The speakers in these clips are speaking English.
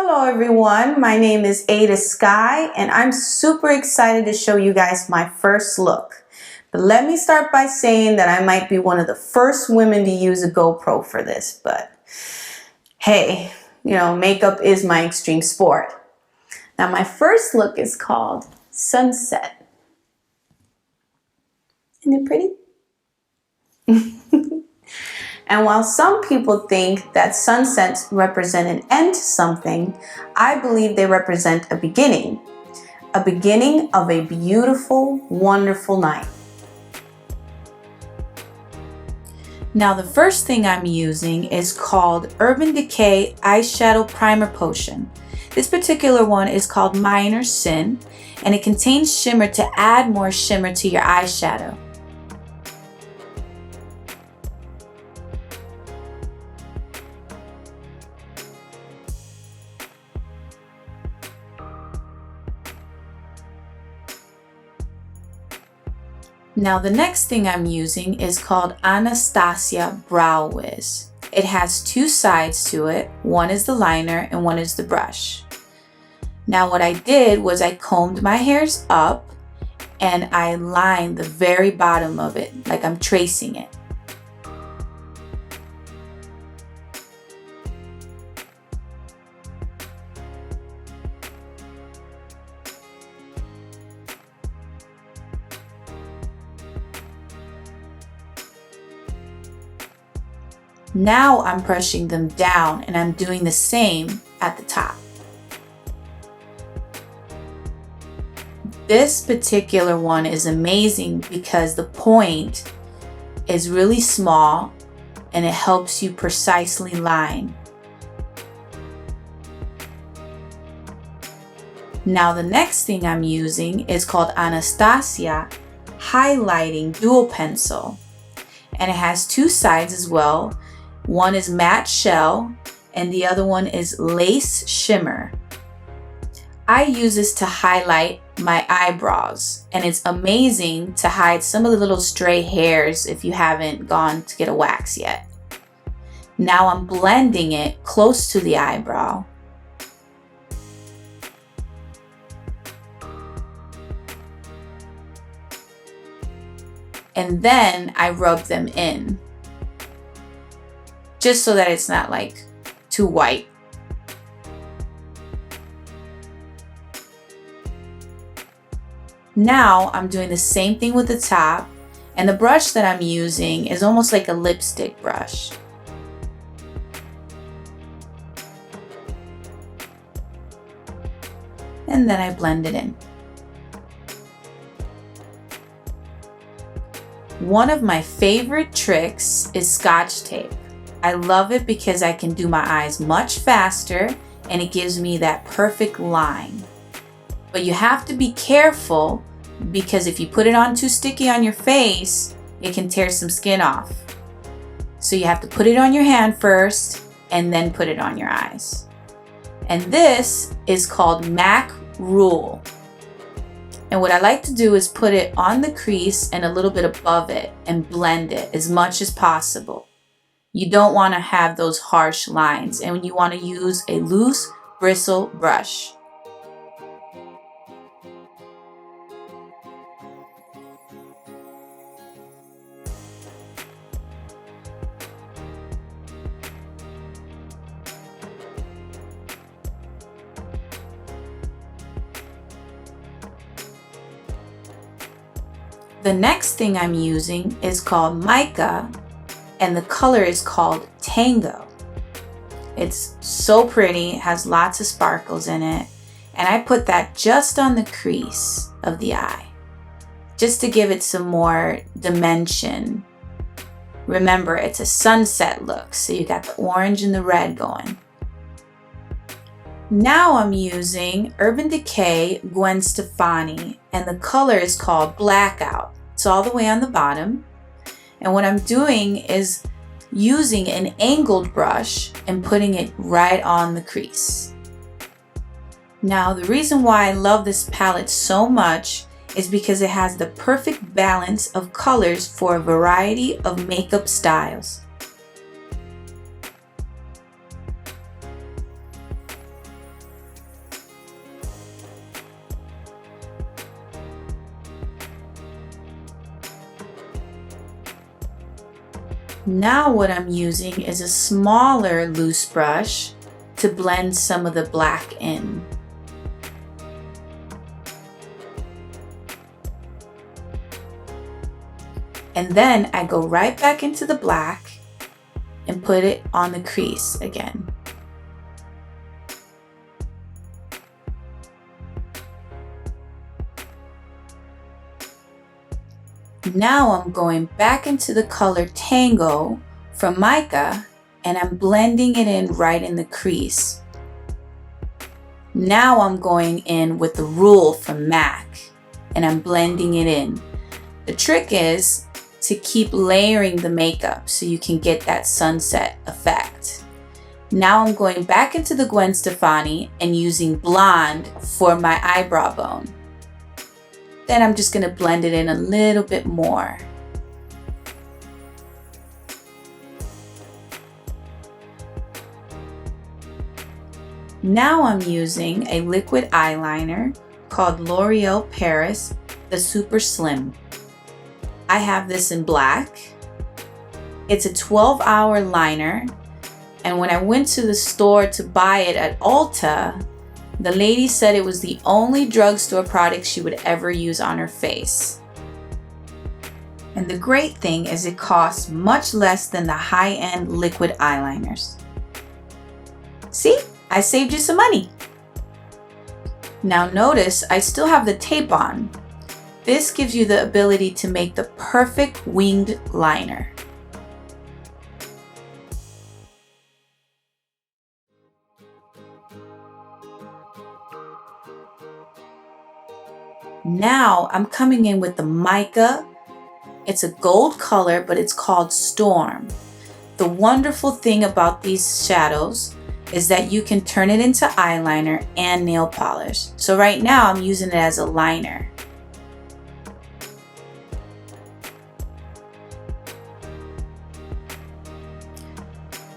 Hello everyone, my name is Ada Sky and I'm super excited to show you guys my first look. But let me start by saying that I might be one of the first women to use a GoPro for this, but hey, makeup is my extreme sport. Now my first look is called Sunset. Isn't it pretty? And while some people think that sunsets represent an end to something, I believe they represent a beginning of a beautiful, wonderful night. Now the first thing I'm using is called Urban Decay Eyeshadow Primer Potion. This particular one is called Minor Sin, and it contains shimmer to add more shimmer to your eyeshadow. Now the next thing I'm using is called Anastasia Brow Wiz. It has two sides to it. One is the liner and one is the brush. Now what I did was I combed my hairs up and I lined the very bottom of it like I'm tracing it. Now I'm brushing them down and I'm doing the same at the top. This particular one is amazing because the point is really small and it helps you precisely line. Now the next thing I'm using is called Anastasia Highlighting Dual Pencil, and it has two sides as well. One is matte shell and the other one is lace shimmer. I use this to highlight my eyebrows, and it's amazing to hide some of the little stray hairs if you haven't gone to get a wax yet. Now I'm blending it close to the eyebrow. And then I rub them in, just so that it's not like too white. Now I'm doing the same thing with the top, and the brush that I'm using is almost like a lipstick brush. And then I blend it in. One of my favorite tricks is Scotch tape. I love it because I can do my eyes much faster and it gives me that perfect line. But you have to be careful because if you put it on too sticky on your face, it can tear some skin off. So you have to put it on your hand first and then put it on your eyes. And this is called MAC Rule. And what I like to do is put it on the crease and a little bit above it and blend it as much as possible. You don't want to have those harsh lines, and you want to use a loose bristle brush. The next thing I'm using is called Mica, and the color is called Tango. It's so pretty, it has lots of sparkles in it, and I put that just on the crease of the eye, just to give it some more dimension. Remember, it's a sunset look, so you got the orange and the red going. Now I'm using Urban Decay Gwen Stefani, and the color is called Blackout. It's all the way on the bottom. And what I'm doing is using an angled brush and putting it right on the crease. Now, the reason why I love this palette so much is because it has the perfect balance of colors for a variety of makeup styles. Now what I'm using is a smaller loose brush to blend some of the black in. And then I go right back into the black and put it on the crease again. Now I'm going back into the color Tango from Mica and I'm blending it in right in the crease. Now I'm going in with the Rule from MAC and I'm blending it in. The trick is to keep layering the makeup so you can get that sunset effect. Now I'm going back into the Gwen Stefani and using Blonde for my eyebrow bone. Then I'm just going to blend it in a little bit more. Now I'm using a liquid eyeliner called L'Oreal Paris, the Super Slim. I have this in black. It's a 12-hour liner, and when I went to the store to buy it at Ulta, the lady said it was the only drugstore product she would ever use on her face. And the great thing is it costs much less than the high-end liquid eyeliners. See? I saved you some money. Now notice I still have the tape on. This gives you the ability to make the perfect winged liner. Now I'm coming in with the Mica. It's a gold color, but it's called Storm. The wonderful thing about these shadows is that you can turn it into eyeliner and nail polish. So right now I'm using it as a liner.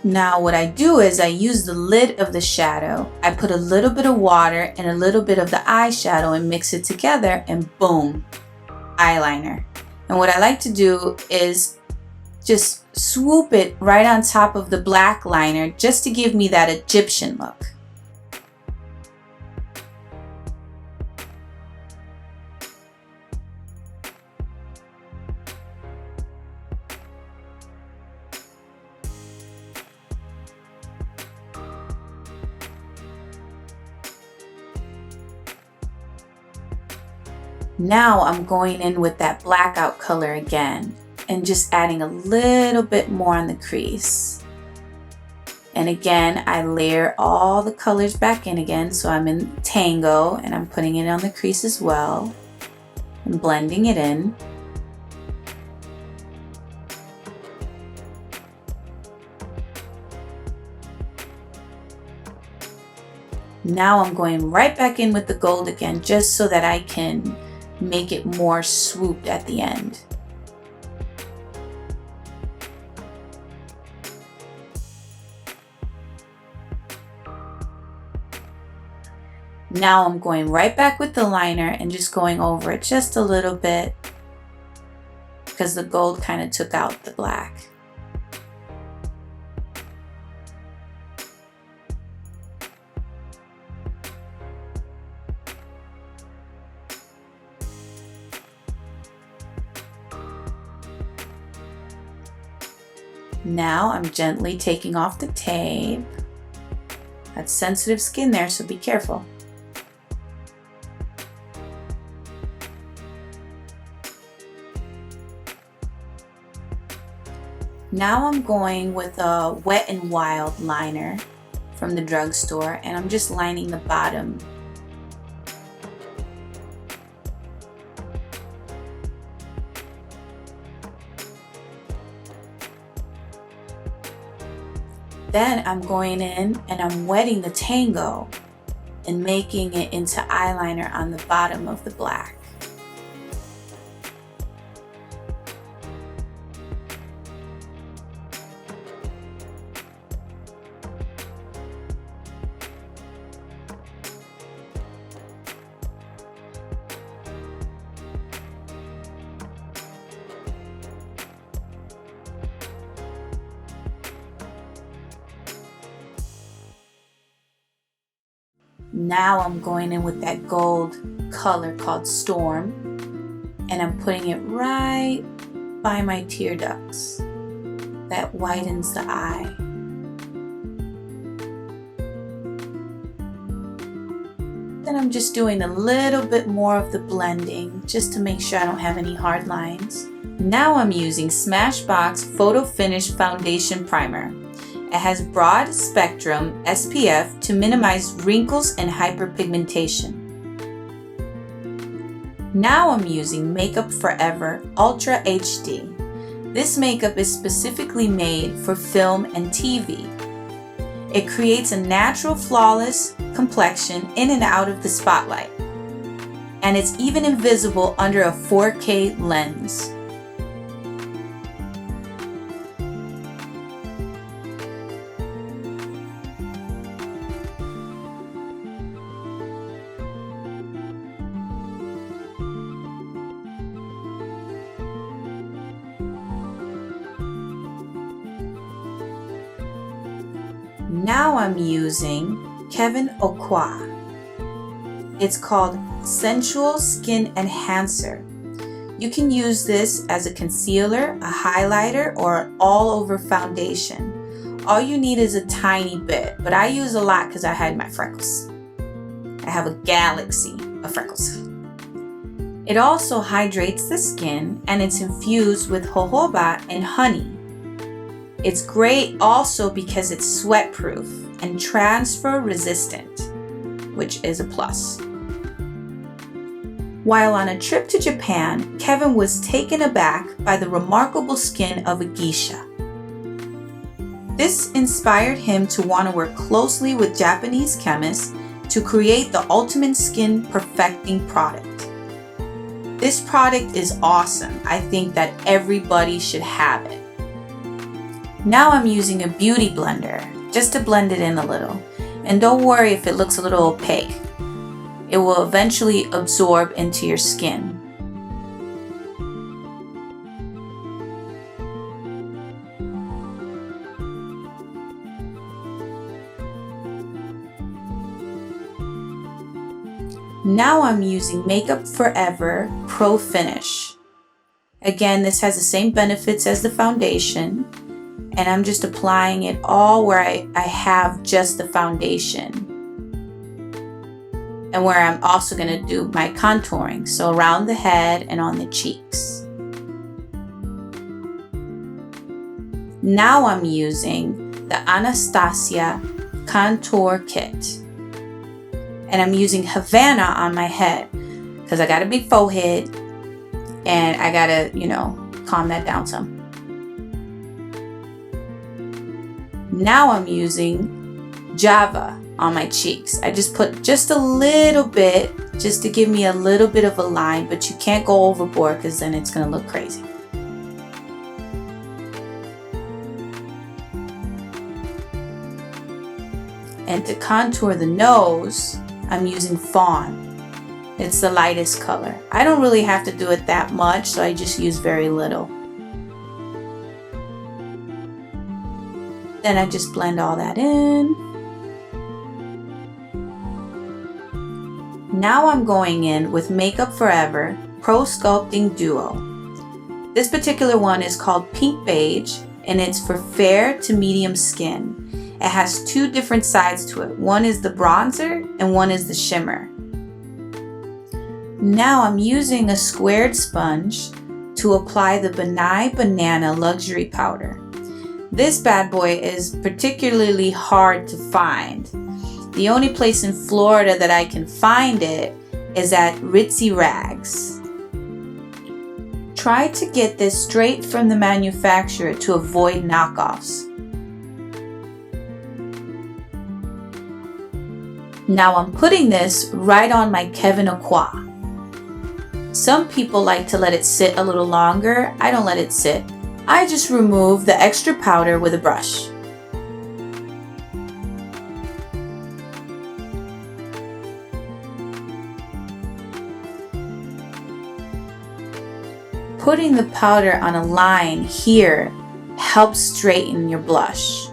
Now what I do is I use the lid of the shadow, I put a little bit of water and a little bit of the eyeshadow and mix it together and boom, eyeliner. And what I like to do is just swoop it right on top of the black liner just to give me that Egyptian look. Now I'm going in with that blackout color again and just adding a little bit more on the crease. And again, I layer all the colors back in again. So I'm in Tango and I'm putting it on the crease as well and blending it in. Now I'm going right back in with the gold again just so that I can make it more swooped at the end. Now I'm going right back with the liner and just going over it just a little bit because the gold kind of took out the black. Now I'm gently taking off the tape. That's sensitive skin there, so be careful. Now I'm going with a Wet n Wild liner from the drugstore and I'm just lining the bottom. Then I'm going in and I'm wetting the Tango and making it into eyeliner on the bottom of the black. Now I'm going in with that gold color called Storm, and I'm putting it right by my tear ducts. That widens the eye. Then I'm just doing a little bit more of the blending just to make sure I don't have any hard lines. Now I'm using Smashbox Photo Finish Foundation Primer. It has broad spectrum SPF to minimize wrinkles and hyperpigmentation. Now I'm using Makeup Forever Ultra HD. This makeup is specifically made for film and TV. It creates a natural, flawless complexion in and out of the spotlight. And it's even invisible under a 4K lens. Now I'm using Kevyn Aucoin. It's called Sensual Skin Enhancer. You can use this as a concealer, a highlighter, or an all-over foundation. All you need is a tiny bit, but I use a lot because I hide my freckles. I have a galaxy of freckles. It also hydrates the skin, and it's infused with jojoba and honey. It's great also because it's sweat-proof and transfer resistant, which is a plus. While on a trip to Japan, Kevin was taken aback by the remarkable skin of a geisha. This inspired him to want to work closely with Japanese chemists to create the ultimate skin perfecting product. This product is awesome. I think that everybody should have it. Now I'm using a beauty blender just to blend it in a little. And don't worry if it looks a little opaque. It will eventually absorb into your skin. Now I'm using Makeup Forever Pro Finish. Again, this has the same benefits as the foundation. And I'm just applying it all where I have just the foundation. And where I'm also going to do my contouring. So around the head and on the cheeks. Now I'm using the Anastasia Contour Kit. And I'm using Havana on my head. Because I got a big forehead. And I got to, calm that down some. Now I'm using Java on my cheeks. I just put just a little bit, just to give me a little bit of a line, but you can't go overboard because then it's going to look crazy. And to contour the nose, I'm using Fawn. It's the lightest color. I don't really have to do it that much, so I just use very little. Then I just blend all that in. Now I'm going in with Makeup Forever Pro Sculpting Duo. This particular one is called Pink Beige, and it's for fair to medium skin. It has two different sides to it. One is the bronzer and one is the shimmer. Now I'm using a squared sponge to apply the Benai Banana Luxury Powder. This bad boy is particularly hard to find. The only place in Florida that I can find it is at Ritzy Rags. Try to get this straight from the manufacturer to avoid knockoffs. Now I'm putting this right on my Kevyn Aucoin. Some people like to let it sit a little longer. I don't let it sit. I just remove the extra powder with a brush. Putting the powder on a line here helps straighten your blush.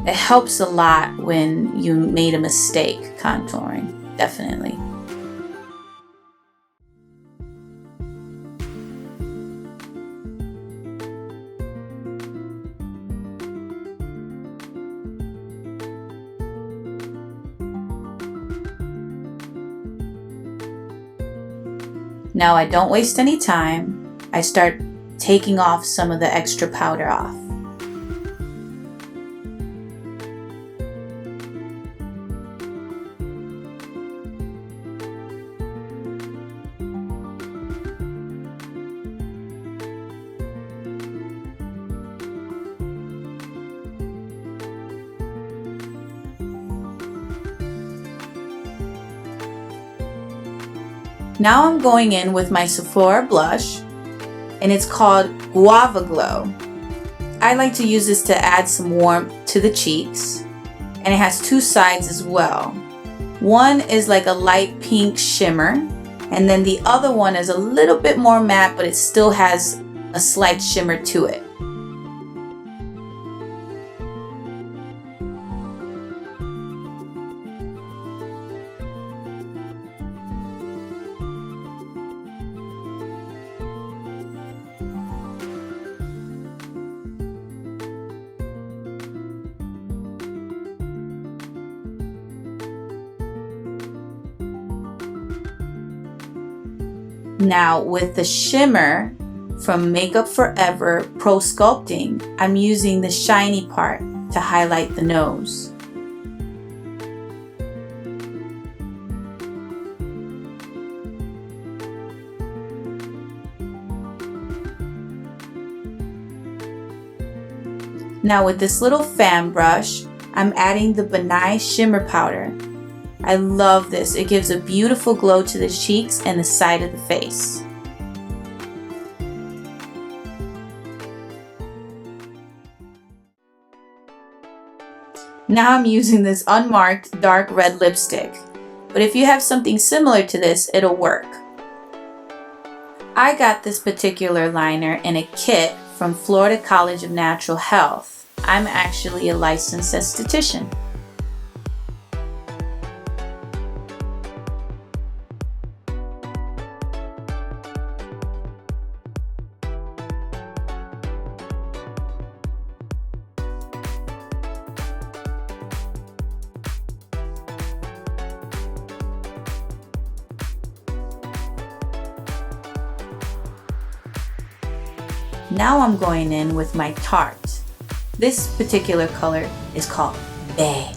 It helps a lot when you made a mistake contouring, definitely. Now I don't waste any time. I start taking off some of the extra powder off. Now I'm going in with my Sephora blush, and it's called Guava Glow. I like to use this to add some warmth to the cheeks, and it has two sides as well. One is like a light pink shimmer, and then the other one is a little bit more matte, but it still has a slight shimmer to it. Now with the shimmer from Makeup Forever Pro Sculpting, I'm using the shiny part to highlight the nose. Now with this little fan brush, I'm adding the Benai Shimmer Powder. I love this. It gives a beautiful glow to the cheeks and the side of the face. Now I'm using this unmarked dark red lipstick, but if you have something similar to this, it'll work. I got this particular liner in a kit from Florida College of Natural Health. I'm actually a licensed esthetician. Now I'm going in with my Tarte. This particular color is called Bay,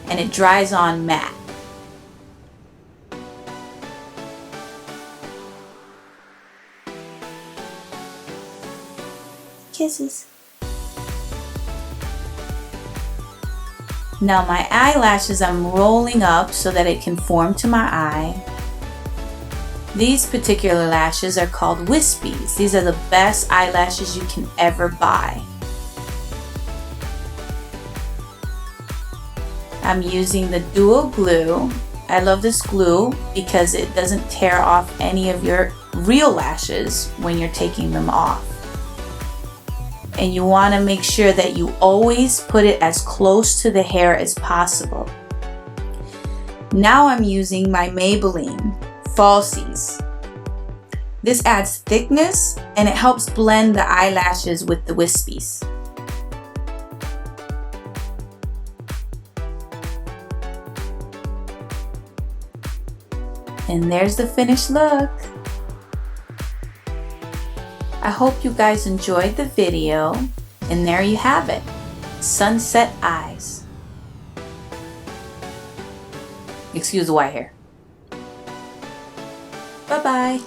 and it dries on matte. Kisses. Now my eyelashes I'm rolling up so that it can form to my eye. These particular lashes are called Wispies. These are the best eyelashes you can ever buy. I'm using the Duo Glue. I love this glue because it doesn't tear off any of your real lashes when you're taking them off. And you want to make sure that you always put it as close to the hair as possible. Now I'm using my Maybelline Falsies. This adds thickness and it helps blend the eyelashes with the wispies. And there's the finished look. I hope you guys enjoyed the video, and there you have it, sunset eyes. Excuse the white hair. Bye-bye.